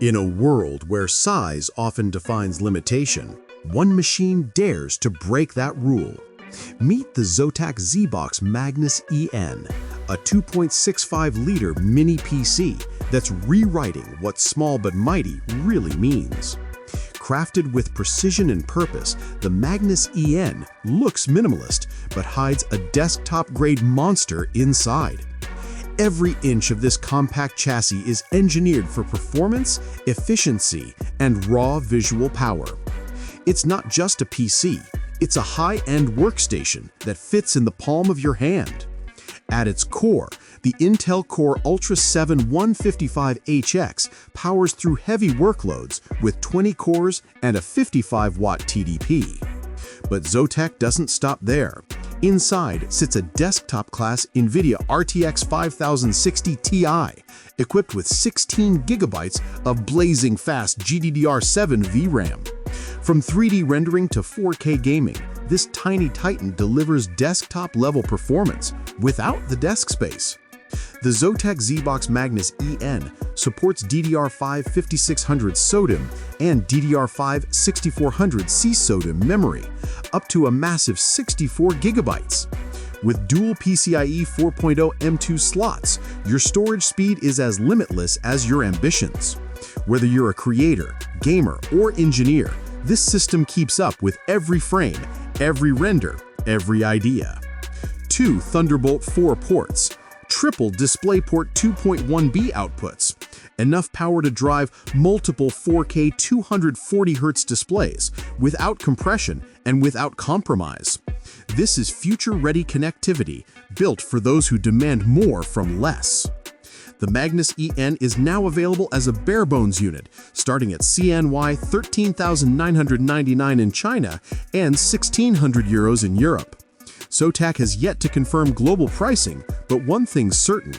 In a world where size often defines limitation, one machine dares to break that rule. Meet the Zotac ZBox Magnus EN, a 2.65-liter mini PC that's rewriting what small but mighty really means. Crafted with precision and purpose, the Magnus EN looks minimalist but hides a desktop-grade monster inside. Every inch of this compact chassis is engineered for performance, efficiency, and raw visual power. It's not just a PC, it's a high-end workstation that fits in the palm of your hand. At its core, the Intel Core Ultra 7 155HX powers through heavy workloads with 20 cores and a 55-watt TDP. But Zotac doesn't stop there. Inside sits a desktop-class NVIDIA RTX 5060 Ti, equipped with 16 gigabytes of blazing fast GDDR7 VRAM. From 3D rendering to 4K gaming, this tiny titan delivers desktop-level performance without the desk space. The Zotac ZBox Magnus EN supports DDR5 5600 SODIMM and DDR5 6400 CSODIMM memory, up to a massive 64 gigabytes. With dual PCIe 4.0 M2 slots, your storage speed is as limitless as your ambitions. Whether you're a creator, gamer, or engineer, this system keeps up with every frame, every render, every idea. 2 Thunderbolt 4 ports, triple DisplayPort 2.1B outputs, enough power to drive multiple 4K 240Hz displays without compression and without compromise. This is future-ready connectivity built for those who demand more from less. The Magnus EN is now available as a bare-bones unit, starting at CNY 13,999 in China and 1,600 euros in Europe. Zotac has yet to confirm global pricing, but one thing's certain: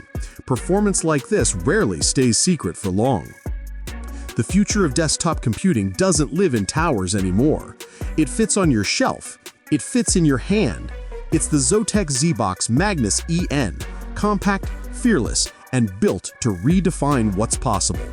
performance like this rarely stays secret for long. The future of desktop computing doesn't live in towers anymore. It fits on your shelf. It fits in your hand. It's the Zotac ZBox Magnus EN, compact, fearless, and built to redefine what's possible.